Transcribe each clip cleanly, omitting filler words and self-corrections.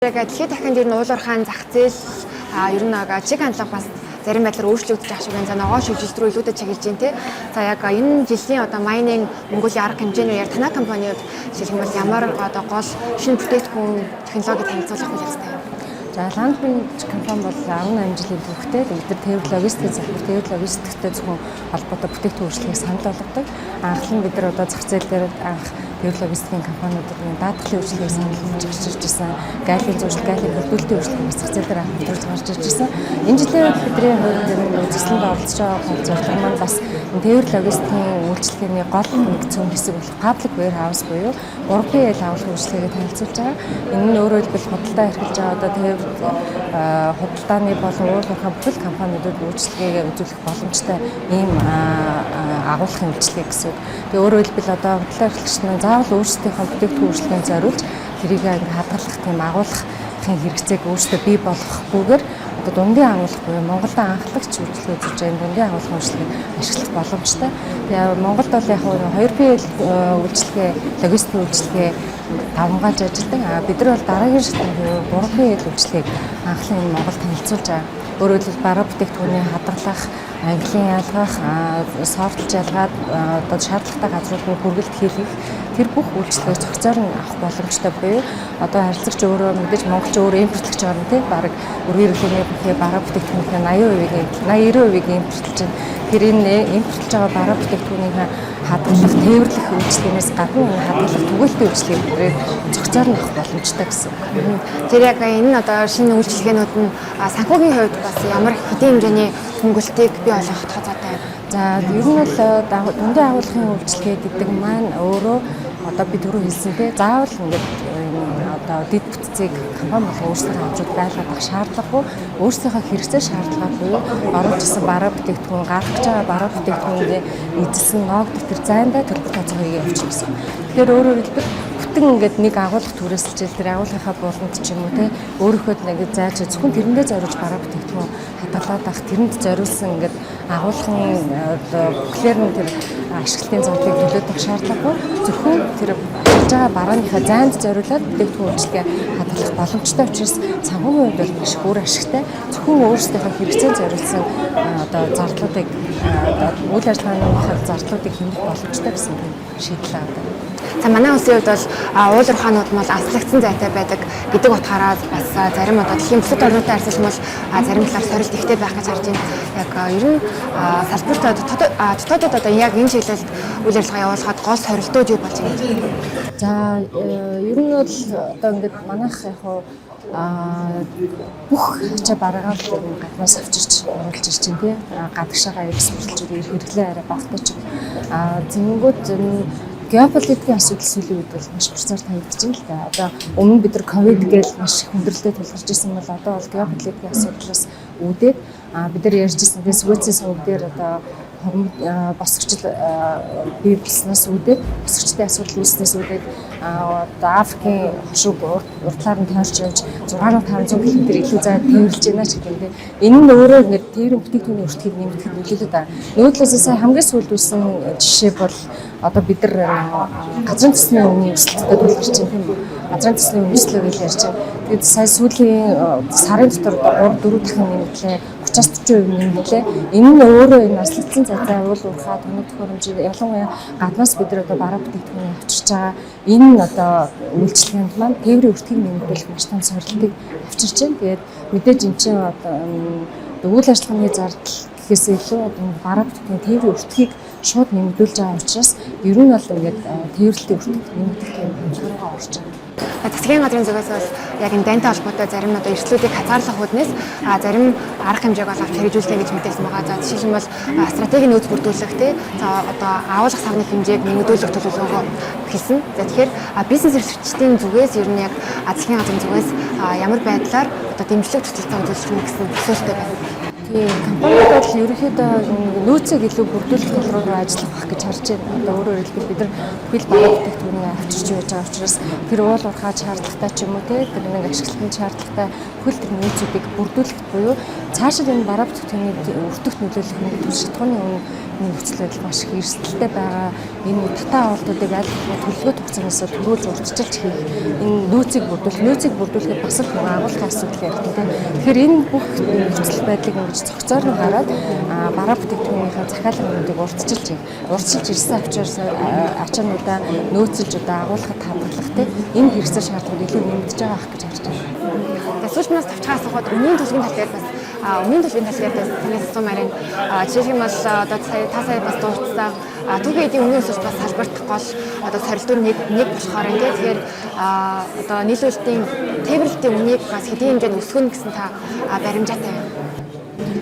Дэлхийд дахинд ер нь уулуурхаан зах зээл ер нь чиг хандлага бас зарим байдлаар өөрчлөгдөж байгаа шиг байна. За ногоон шилжилт рүү илүүдэд чиглэж байна те. За яг энэ жилийн майнинг Монголын арга хэмжээний яг танай компаниуд жишээлбэл ямар гол шинэ бүтээгдэхүүн технологи танилцуулах үйл явцтай юм. За Landbridge компани бол 18 жилийн түүхтэй. Бид нар тээвэр логистикийн салбар, тээвэр логистиктэй зөвхөн холбоотой бүтээгдэхүүн үйлчлэгийг санал болгодог. Анхлан бид нар одоо зах зээл дээр анх тээвэр логистикийн компаниудад даатгалын үйлчлэгийг санал болгож ирж ирсэн. Гайлын зуршил, гайлын хөлбөлтийн үйлчлэгийг зах зээл дээр хамтарч гарч ирж ирсэн. Энэ жилийн бидний хувьд үзэсгэлэнд оролцож байгаа зорилго маань бас тээвэр логистикийн үйлчлэгээний гол нэгэн хэсэг болох public warehouse буюу 3PL авалт үйлчлэгийг танилцуулж байгаа. Энэ нь өөрөөр хэлбэл худалдаа эрхэлж байгаа одоо тээвэр худалдааны болон уулуурхаан бүхэл компаниудад үйлчлэгээ үзүүлэх боломжтой ийм агуулгын үйлчлэг гэсэн. Тэгээ өөрөөр хэлбэл одоо худалдаа эрхлэгч нь заавал өөрсдийнхөө бүтээгдэхүүн үйлчлэгийг зориулж тэрийг хадгалах тийм агуулгын хэрэгцээг өөрсдөө бий болгохгүйгээр одоо дундын агуулга буюу Монголын анхлагч үйлчлэг үзүүлж байгаа дундын агуулгын үйлчлэгийг ашиглах боломжтой. Тэгээ Монголд бол яг 2PL үйлчлэгээ, логистикийн үйлчлэгээ давмгааж ажилладаг. Бид нар бол дараагийн шатны 3PL үйлчлэгийг анхлан энэ Монголд танилцуулж байгаа. Өөрөөр хэлбэл бараа бүтээгдэхүүний хадгалах, ангилан ялгах, сортолж ялгаад одоо шаардлагатай газруудад хүргэлт хийх тэр бүх үйлчлэгийг зохицоор нь авах боломжтой буюу одоо харилцагч өөрөө мэдээж монголч өөрөө импортлогч орно тийм бараг өргөн хэрэглээний бүхий бараа бүтээгдэхүүнийн 80%-ийг импортлж байна. Тэр энэ импортлж байгаа бараа бүтээгдэхүүнийг хадгалах, тээвэрлэх үйлчлэгээс гадна энэ хадгалах түгэлтийн үйлчлэгийг зохицоор нь авах боломжтой гэсэн. Тэр яг энэ одоо шинэ үйлчлэгээнүүд нь санхүүгийн хувьд бас ямар хэдийн хэмжээний хөнгөлөлтийг бий болгох тооцоотой байна. За ер нь бол дундын агуулгын үйлчлэгээ гэдэг маань өөрөө одоо би түрүү хэлсэн те заавал ингээд одоо дэд бүтцийг компани болон өөрсдөө хэмжүүд байлгах шаардлагагүй өөрсдийнхөө хэрэгцээ шаардлага буюу оруулж ирсэн бараа бүтээгдэхүүн гаргаж байгаа бараа бүтээгдэхүүнээ эзэлсэн ноогдох тэр зайндаа төлбөр тооцоогоо явуулчихсан. Тэгэхээр өөрөөр хэлбэл бүтэн ингээд нэг агуулга түрээсэлж тэр агуулгынхаа буланд ч юм уу те өөрөөхөө ингээд зааж зөвхөн тэрэндээ зориулж бараа бүтээгдэхүүн хадгалаад авах тэрэнд зориулсан ингээд агуулгын одоо бүхлээр нь тэр ашиглалтын зовлыг төлөөдөх шаардлагагүй зөвхөн тэр болж байгаа барааныхаа зайд зориулаад бүтээгдэхүүн үйлчлэгээ хадгалах боломжтой учраас санхүүгийн хувьд бол маш өөр ашигтай зөвхөн өөрсдийнхөө хэрэгцээнд зориулсан одоо зардлуудыг үйл ажиллагааныхаа зардлуудыг хэмжих боломжтой гэсэн шийдэл авдаг. За манай улсын хувьд бол уулуурхаанууд нь бол алслагдсан зайтай байдаг гэдэг утгаараа бас зарим одоо дэлхийн бусад орнуудтай харьцуулбал зарим талаар сорилт ихтэй байх гэж харж байна. Яг ер нь салбарт дотоодод одоо яг энэ чиглэлд үйл ажиллагаа явуулахад гол сорилтууд юу болж байгаа юм? За ер нь бол одоо ингээд манайх яг бүх ачаа бараагаа гаднаас авчирч оруулж ирж байна тий. Гадагшаага экспортлж хэрэглээ арай багтаж байна. Зэнгүүд геополитикийн асуудал сүүлийн үед бол маш хурцаар тавигдаж байна л да. Одоо өмнө бид нар ковид гээл маш их хүндрэлтэй тулгарч ирсэн бол одоо бол геополитикийн асуудлаас үүдээд бид нар ярьж ирсэн тийм Сүүцийн сувг дээр одоо босгочл бий болсноос үүдээд босгочтой асуудал үүснээс үүдээд одоо Африкийн хошиг уртлаар нь тойрч явж 6500 км илүү зай тээвэрлж байна ч гэдэг юм. Энэ нь өөрөө ингээд тээврийн бүтээгдэхүүний өртгийг нэмэхэд нөлөөлөд байгаа. Нөгөө талаас сая хамгийн сүүлд үүсэн жишээ бол одоо бид нар газрын төсний өмнө өсөлтөд тулгарч байна тийм үү? Газрын төсний үндэслэл гэж ярьж байна. Тэгээд сая сүүлийн сарын дотор 3-4 дахин нэмэлтлээ 30-40% нэмэлтлээ. Энэ нь өөрөө энэ наслагдсан цацаа уулуурхаа тоног төхөөрөмж ялангуяа гаднаас бид нар одоо бараа бүтээгдэхүүн авчирч байгаа энэ нь одоо үйлчлэгэнд маань тээврийн өртгийг нэмэгдүүлэх маш том сорилтыг авчирч байна. Тэгээд мэдээж эн чинь одоо үйл ажиллагааны зардал гэхээс илүү бараа бүтээгдэхүүн тээврийн өртгийг шууд нэмэгдүүлж байгаа учраас ер нь бол ингээд тээвэрлэлтийн өртөг нэмэгдэх юм хангалттай орж байгаа. Засгийн газрын зүгээс бол яг энэ дантай холбоотой зарим одоо эрсдлүүдийг хязгаарлах үүднээс зарим арга хэмжээг бол авч хэрэгжүүлнэ гэж мэдээлсэн байгаа. За жишээлбэл стратегийн нөөц бүрдүүлэх тий. За одоо агуулгах савны хэмжээг нэмэгдүүлэх төлөвлөгөөгөө хэлсэн. За тэгэхээр бизнес эрхлэгчдийн зүгээс ер нь яг засгийн газрын зүгээс ямар байдлаар одоо дэмжлэг цэцэлцээ үзүүлэх нь гэсэн төсөөлттэй байна. Тийм, компанид бол ерөнхийдөө нөөцийг илүү бүрдүүлэх тал руу ажиллах байх гэж харж байна. Одоо өөрөөр хэлбэл бид нар бүхэл бараа бүтээгдэхүүнийг авчирч байж байгаа учраас тэр уул уурхай шаардлагатай ч юм уу те тэр нэг ашиглалтын шаардлагатай бүхэл тэр нөөцүүдийг бүрдүүлэх буюу цаашид энэ бараа бүтээгдэхүүний өртөгт нөлөөлөх нэг шалтгааны нөхцөл байдал маш их эрсдэлтэй байгаа. Энэ татаа авалтуудыг аль болох төлөвлөгөө тогтсоноос төрүүлж урьдчилж хийх энэ нөөцийг бүрдүүлэхэд бас л агуулгын асуудал яригдана тийм. Тэгэхээр энэ бүх нөхцөл байдлыг ингэж цогцоор нь хараад бараа бүтээгдэхүүнийхээ захиалгуудыг урьдчилж ирсэн ачаануудаа нөөцөлж одоо агуулгад хадгалах тийм энэ хэрэгцээ шаардлагууд илүү нэмэгдэж байгаа ах гэж харж байна. Тэгээд сүүлчнээс тавчхаас хаад өмнөний төлөвийн тал дээр бас өмнөний төлөвийн тал дээр танаас асуумаар энэ жишээ нь бол одоо та сая бас дурдсан түүхий эдийн өмнө өсөж бас салбартах гол одоо сорилтууд нэг болохоор энэ тэгэхээр одоо нийлүүлэлтийн тээвэрлэлтийн үнийг бас хэдийн хэмжээнд өсгөнө гэсэн та баримжаатай байна.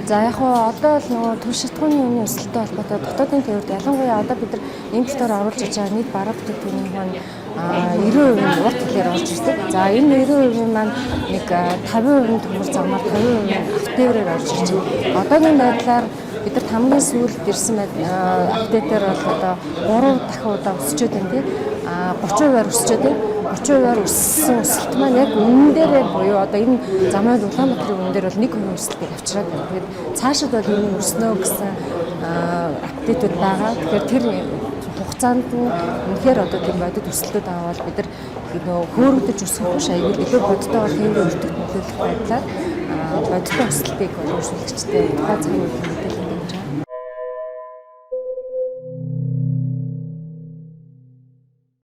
За яг хоо одоо л нөгөө төв шатгууны үнийн өсөлттэй холбоотой дотоодын тээвэрт ялангуяа одоо бид нар импортоор оруулж иж байгаа нийт бараа бүтээгдэхүүний маань 90% урт хэлээр орж ирсэн. За энэ 90% маань нэг 50% төмөр замаар 50% автотээврээр орж ирж байна. Одоогийн байдлаар бид нар хамгийн сүүлд ирсэн апдейтээр бол одоо 3 дахин удаа өсчөөд байна тийм 30%-аар өсчөөд байна. 30%-аар өссөн өсөлт маань яг үнэн дээрээ буюу одоо энэ замын Улаанбаатарын үнэн дээр бол 1% өсөлтийг авчираад байна. Тэгээд цаашид бол энэ өснөө гэсэн апдейтүүд байгаа. Тэгэхээр тэр хугацаанд нь үнэхээр одоо тийм бодит өсөлтүүд аваад бид нар нөгөө хөөрөгдөж өсөх биш аягүй илүү бодитойгоор тээврийн өртөгт нөлөөлөх байдлаар бодиттой өсөлтийг ууршуулагчтай тухайн цагийн мэдээлэл